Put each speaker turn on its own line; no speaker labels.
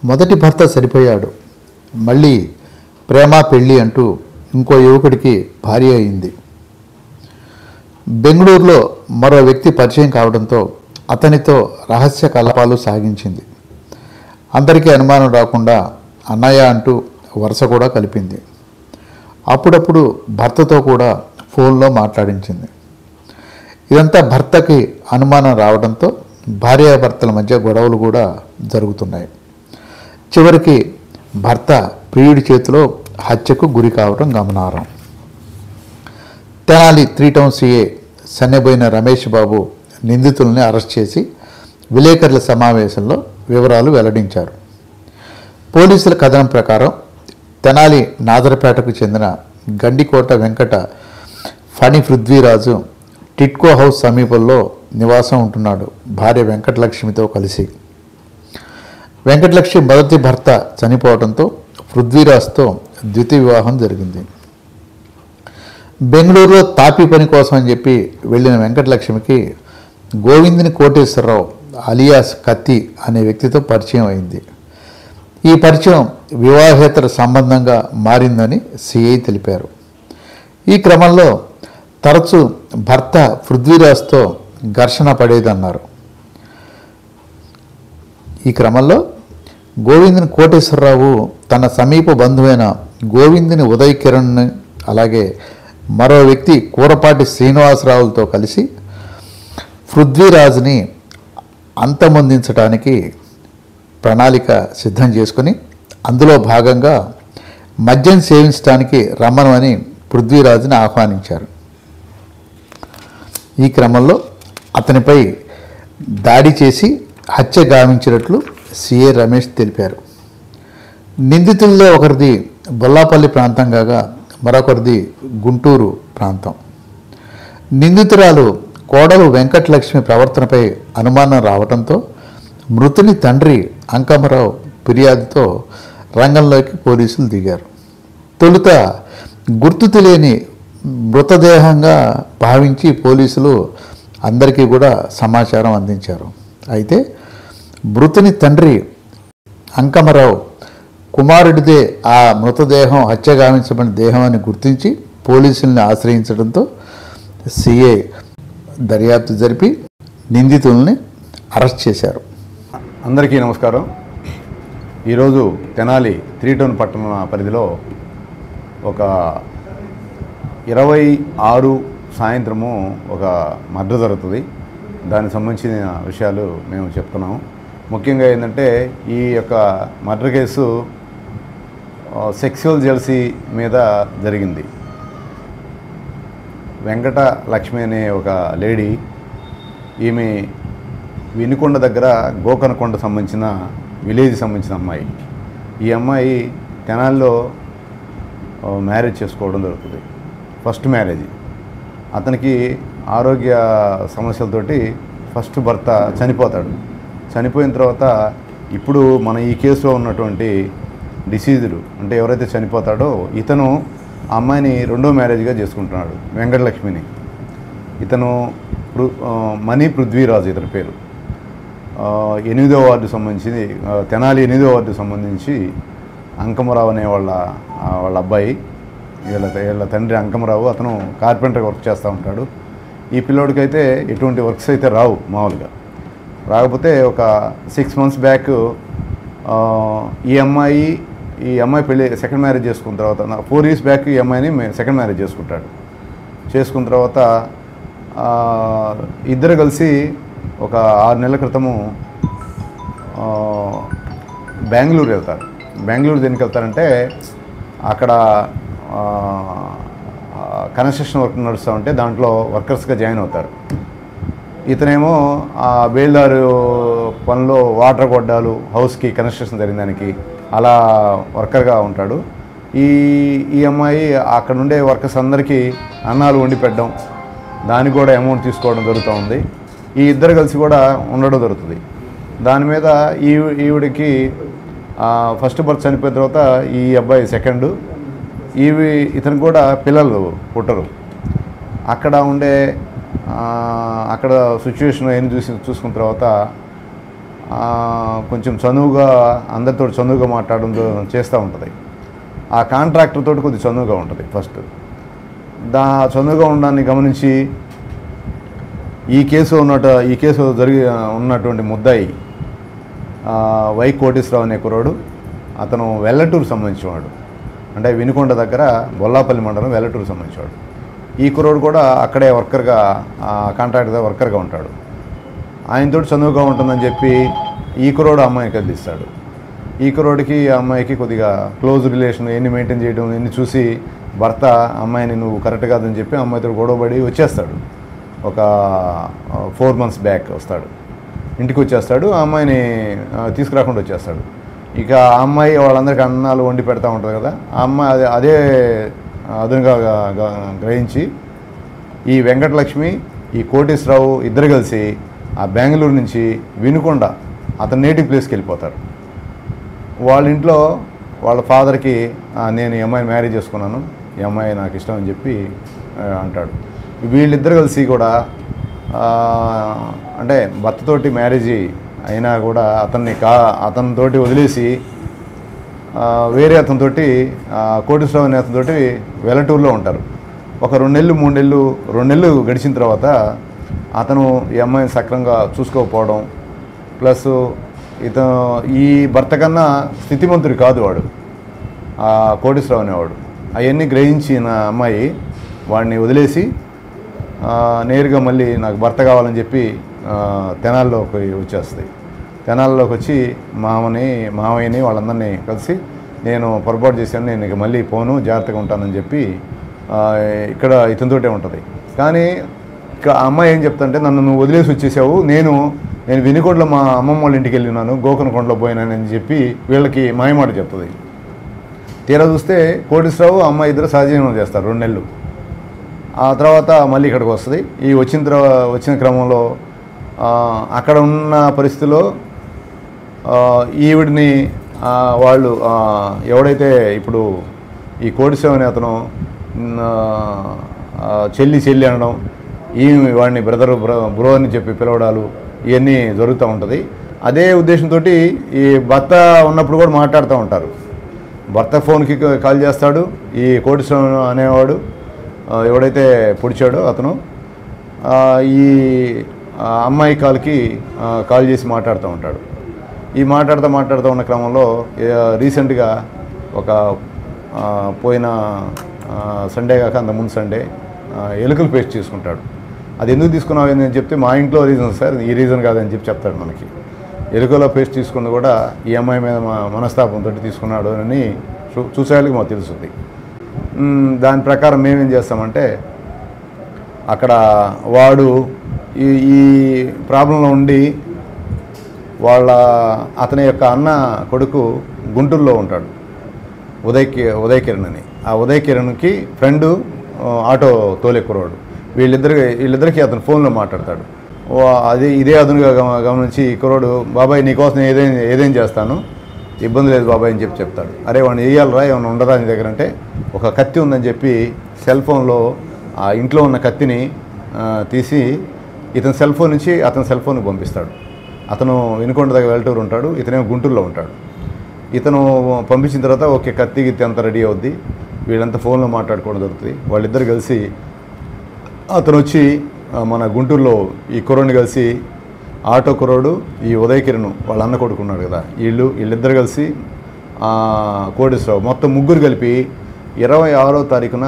మొదటి భర్త చనిపోయాడు, మళ్ళీ ప్రేమ పెళ్ళి అంటూ ఇంకో యువకుడికి భార్య అయింది. బెంగళూరులో మరో వ్యక్తి పరిచయం కావడంతో అతనితో రహస్య కలాపాలు సాగించింది. అందరికీ అనుమానం రాకుండా అన్నయ్య అంటూ వరుస కూడా కలిపింది. అప్పుడప్పుడు భర్తతో కూడా ఫోన్లో మాట్లాడించింది. ఇదంతా భర్తకి అనుమానం రావడంతో భార్యాభర్తల మధ్య గొడవలు కూడా జరుగుతున్నాయి. చివరికి భర్త ప్రియుడి చేతిలో హత్యకు గురి కావడం గమనార్హం. Tenali 3 town CA సన్నెబోయిన Ramesh Babu నిందితుల్ని arrest చేసి విలేకరుల సమావేశంలో వివరాలు వెల్లడించారు. పోలీసుల కథనం ప్రకారం తెనాలి నాదరపేటకు చెందిన గండికోట వెంకట ఫణి పృథ్వీరాజు టిట్కో హౌస్ సమీపంలో నివాసం ఉంటున్నాడు భార్య వెంకటలక్ష్మితో కలిసి. వెంకటలక్ష్మి మొదటి భర్త చనిపోవడంతో పృథ్వీరాజ్తో ద్వితీయ వివాహం జరిగింది. బెంగళూరులో తాపీ పని కోసం అని చెప్పి వెళ్ళిన వెంకటలక్ష్మికి గోవిందుని కోటేశ్వరరావు అలియాస్ కత్తి అనే వ్యక్తితో పరిచయం అయింది. ఈ పరిచయం వివాహేతర సంబంధంగా మారిందని సిఐ తెలిపారు. ఈ క్రమంలో తరచూ భర్త పృథ్వీరాజ్తో ఘర్షణ పడేదన్నారు. ఈ క్రమంలో గోవిందుని కోటేశ్వరరావు తన సమీప బంధువైన గోవిందుని ఉదయ్ కిరణ్ని అలాగే మరో వ్యక్తి కూరపాటి శ్రీనివాసరావులతో కలిసి పృథ్వీరాజ్ని అంతమొందించడానికి ప్రణాళిక సిద్ధం చేసుకుని అందులో భాగంగా మద్యం సేవించడానికి రమ్మనని పృథ్వీరాజ్ని ఆహ్వానించారు. ఈ క్రమంలో అతనిపై దాడి చేసి హత్య గావించినట్లు సిఏ రమేష్ తెలిపారు. నిందితుల్లో ఒకరిది బొల్లాపల్లి ప్రాంతం కాగా మరొకరిది గుంటూరు ప్రాంతం. నిందితురాలు కోడలు వెంకటలక్ష్మి ప్రవర్తనపై అనుమానం రావడంతో మృతుని తండ్రి అంకమరావు ఫిర్యాదుతో రంగంలోకి పోలీసులు దిగారు. తొలుత గుర్తు తెలియని మృతదేహంగా భావించి పోలీసులు అందరికీ కూడా సమాచారం అందించారు. అయితే మృతుని తండ్రి అంకమరావు కుమారుడిదే ఆ మృతదేహం హత్య గావించబడిన దేహం అని గుర్తించి పోలీసుల్ని ఆశ్రయించడంతో సిఐ దర్యాప్తు జరిపి నిందితుల్ని అరెస్ట్ చేశారు.
అందరికీ నమస్కారం. ఈరోజు తెనాలి 3 టౌన్ పట్టణ పరిధిలో ఒక 26 సాయంత్రము ఒక మర్డర్ జరుగుతుంది. దానికి సంబంధించిన విషయాలు మేము చెప్తున్నాము. ముఖ్యంగా ఏంటంటే ఈ యొక్క మర్డర్ కేసు సెక్సువల్ జెలసీ మీద జరిగింది. వెంకట లక్ష్మి అనే ఒక లేడీ, ఈమె వినుకొండ దగ్గర గోకనకొండ సంబంధించిన విలేజ్ సంబంధించిన అమ్మాయి. ఈ అమ్మాయి తెనాల్లో మ్యారేజ్ చేసుకోవడం జరుగుతుంది. First marriage. అతనికి ఆరోగ్య సమస్యలతోటి ఫస్ట్ భర్త చనిపోతాడు. చనిపోయిన తర్వాత ఇప్పుడు మన ఈ కేసులో ఉన్నటువంటి డిసీజుడు అంటే ఎవరైతే చనిపోతాడో ఇతను అమ్మాయిని రెండో మ్యారేజ్గా చేసుకుంటున్నాడు, వెంకటలక్ష్మిని. ఇతను మణి పృథ్వీరాజు ఇతని పేరు. 8వ వార్డు సంబంధించి తెనాలి 8వ వార్డు సంబంధించి అంకమరావు అనే వాళ్ళ అబ్బాయి. వీళ్ళ తండ్రి అంకమరావు. అతను కార్పెంటర్ వర్క్ చేస్తూ ఉంటాడు. ఈ పిల్లోడికైతే ఎటువంటి వర్క్స్ అయితే రావు మామూలుగా. రాకపోతే ఒక 6 months బ్యాక్ ఈ అమ్మాయి పెళ్ళి సెకండ్ మ్యారేజ్ చేసుకున్న తర్వాత 4 years బ్యాక్ ఈ అమ్మాయిని సెకండ్ మ్యారేజ్ చేసుకుంటాడు. చేసుకున్న తర్వాత ఇద్దరు కలిసి ఒక 6 నెలల క్రితము బెంగళూరు వెళ్తారు. బెంగళూరు దేనికి వెళ్తారంటే అక్కడ కన్స్ట్రక్షన్ వర్క్ నడుస్తూ ఉంటే దాంట్లో వర్కర్స్గా జాయిన్ అవుతారు. ఇతనేమో ఆ బేల్దారు పనిలో వాటర్ కొట్టాలు హౌస్కి కన్స్ట్రక్షన్ జరిగిన దానికి అలా వర్కర్గా ఉంటాడు. ఈ అమ్మాయి అక్కడ ఉండే వర్కర్స్ అందరికీ అన్నాలు వండి పెట్టడం, దానికి కూడా అమౌంట్ తీసుకోవడం జరుగుతూ ఉంది. ఈ ఇద్దరు కలిసి కూడా ఉండడం జరుగుతుంది. దాని మీద ఈవిడికి ఫస్ట్ బర్త్ చనిపోయిన తర్వాత ఈ అబ్బాయి సెకండ్. ఇతను కూడా పిల్లలు పుట్టరు. అక్కడ సిచ్యువేషన్ ఏం చూసుకున్న తర్వాత కొంచెం చనువుగా అందరితో చనువుగా మాట్లాడడం చేస్తూ ఉంటుంది. ఆ కాంట్రాక్టర్ తోటి కొద్దిగా చనువుగా ఉంటుంది ఫస్ట్. చనువుగా ఉండడాన్ని గమనించి ఈ కేసు ఉన్నటువంటి ముద్దాయి వై కోటేశ్వరరావు అనే కుర్రాడు, అతను వెల్లటూరు సంబంధించినవాడు, అంటే వినుకొండ దగ్గర బొల్లాపల్లి మండలం వెల్లటూరు సంబంధించినవాడు. ఈ కుర్రాడు కూడా అక్కడే వర్కర్గా, కాంట్రాక్టర్ వర్కర్గా ఉంటాడు. ఆయనతో చనువుగా ఉంటుందని చెప్పి ఈ కుర్రాడు అమ్మాయికి అందిస్తాడు. ఈ కుర్రాడికి ఆ అమ్మాయికి కొద్దిగా క్లోజ్ రిలేషన్, ఎన్ని మెయింటైన్ చేయడం, ఎన్ని చూసి భర్త అమ్మాయిని నువ్వు కరెక్ట్ కాదని చెప్పి అమ్మాయితో గొడవపడి వచ్చేస్తాడు. ఒక 4 months బ్యాక్ వస్తాడు, ఇంటికి వచ్చేస్తాడు. ఆ అమ్మాయిని తీసుకురాకుండా వచ్చేస్తాడు. ఇక ఆ అమ్మాయి వాళ్ళందరికీ అన్నాలు వండి పెడతా ఉంటుంది కదా, ఆ అమ్మాయి అదే అదునుగా గ్రహించి ఈ వెంకటలక్ష్మి, ఈ కోటేశ్వరరావు ఇద్దరు కలిసి ఆ బెంగళూరు నుంచి వినుకొండ అతని నేటివ్ ప్లేస్కి వెళ్ళిపోతారు. వాళ్ళ ఇంట్లో వాళ్ళ ఫాదర్కి నేను ఈ అమ్మాయిని మ్యారేజ్ చేసుకున్నాను, ఈ అమ్మాయి నాకు ఇష్టం అని చెప్పి అంటాడు. వీళ్ళిద్దరు కలిసి కూడా అంటే భర్తతోటి మ్యారేజ్ అయినా కూడా అతనితోటి వదిలేసి వేరే అతనితోటి కోటేశ్వరరావు అనే అతనితోటి వెల్లటూరులో ఉంటారు. ఒక 2 నెలలు 3 నెలలు గడిచిన తర్వాత అతను ఈ అమ్మాయిని సక్రమంగా చూసుకోకపోవడం, ప్లస్ ఇతను ఈ భర్త కన్నా స్థితిమంతుడు కాదు వాడు, కోటేశ్వరరావు అనేవాడు. అవన్నీ గ్రహించిన అమ్మాయి వాడిని వదిలేసి నేరుగా మళ్ళీ నాకు భర్త కావాలని చెప్పి తెనాల్లోకి వచ్చేస్తుంది. తెనాల్లోకి వచ్చి మామయ్యని వాళ్ళందరినీ కలిసి నేను పొరపాటు చేశాను, నేను ఇక మళ్ళీ పోను, జాగ్రత్తగా ఉంటానని చెప్పి ఇక్కడ ఇతనితోటే ఉంటుంది. కానీ ఇక అమ్మాయి ఏం చెప్తాంటే, నన్ను నువ్వు వదిలేసి వచ్చేసావు, నేను వినుకొండలో మా అమ్మమ్మ వాళ్ళ ఇంటికి వెళ్ళినాను, గోకనకొండలో పోయినానని చెప్పి వీళ్ళకి మాయమాట చెప్తుంది. తీరా చూస్తే కోటేశ్వరరావు అమ్మాయి ఇద్దరు సహజీవనం చేస్తారు 2 నెలలు. ఆ తర్వాత మళ్ళీ ఇక్కడికి వస్తుంది. ఈ వచ్చిన క్రమంలో అక్కడ ఉన్న పరిస్థితిలో ఈవిడిని వాళ్ళు ఎవడైతే ఇప్పుడు ఈ కోటేశ్వరరావు అనే అతను చెల్లి అనడం, వాడిని బ్రో అని చెప్పి పిలవడాలు, ఇవన్నీ జరుగుతూ ఉంటుంది. అదే ఉద్దేశంతో ఈ భర్త ఉన్నప్పుడు కూడా మాట్లాడుతూ ఉంటారు. భర్త ఫోన్కి కాల్ చేస్తాడు ఈ కోటేశ్వరరావు అనేవాడు, ఎవడైతే పొడిచాడో అతను ఈ అమ్మాయి కాల్ చేసి మాట్లాడుతూ ఉంటాడు. ఈ మాట్లాడుతూ ఉన్న క్రమంలో రీసెంట్గా ఒక పోయిన సండే కాక అంతకుముందు సండే ఎలుకలు పేస్ట్ తీసుకుంటాడు. అది ఎందుకు తీసుకున్నావు అని చెప్తే, మా ఇంట్లో రీజన్ సార్, ఈ రీజన్ కాదని చెప్పి చెప్తాడు మనకి. ఎలుకలో పేస్ట్ తీసుకున్నది కూడా ఈ అమ్మాయి మీద మనస్తాపంతో తీసుకున్నాడు అని చూసేవాళ్ళకి మాకు తెలుస్తుంది. దాని ప్రకారం మేమేం చేస్తామంటే, అక్కడ వాడు ఈ ప్రాబ్లంలో ఉండి అతని యొక్క అన్న కొడుకు గుంటూరులో ఉంటాడు, ఉదయ్ కిరణ్ అని. ఆ ఉదయ్ కిరణ్కి ఫ్రెండు ఆటో తోలెక్కురాడు. వీళ్ళిద్దరికి అతను ఫోన్లో మాట్లాడతాడు. ఇదే అదునుగా గమనించి కుర్రోడు, బాబాయ్ నీకోసం ఏదేం చేస్తాను, ఇబ్బంది లేదు బాబాయ్ అని చెప్పి చెప్తాడు. అరే వాడిని వేయాలరా, ఏమైనా ఉండదా నీ దగ్గర అంటే, ఒక కత్తి ఉందని చెప్పి సెల్ ఫోన్లో ఆ ఇంట్లో ఉన్న కత్తిని తీసి ఇతని సెల్ ఫోన్ నుంచి అతని సెల్ ఫోన్కి పంపిస్తాడు. అతను వినుకొండ దగ్గర వెల్లటూరు ఉంటాడు, ఇతనేమో గుంటూరులో ఉంటాడు. ఇతను పంపించిన తర్వాత ఓకే కత్తి గిత్తి అంతా రెడీ అవుద్ది, వీళ్ళంతా ఫోన్లో మాట్లాడుకోవడం జరుగుతుంది. వాళ్ళిద్దరు కలిసి అతను వచ్చి మన గుంటూరులో ఈ కుర్రోడిని కలిసి, ఆటో కుర్రోడు ఈ ఉదయ్ కిరణ్ వాళ్ళ అన్న కొడుకున్నాడు కదా, వీళ్ళిద్దరు కలిసి కోటేశ్వరరావు మొత్తం ముగ్గురు కలిపి 26వ తారీఖున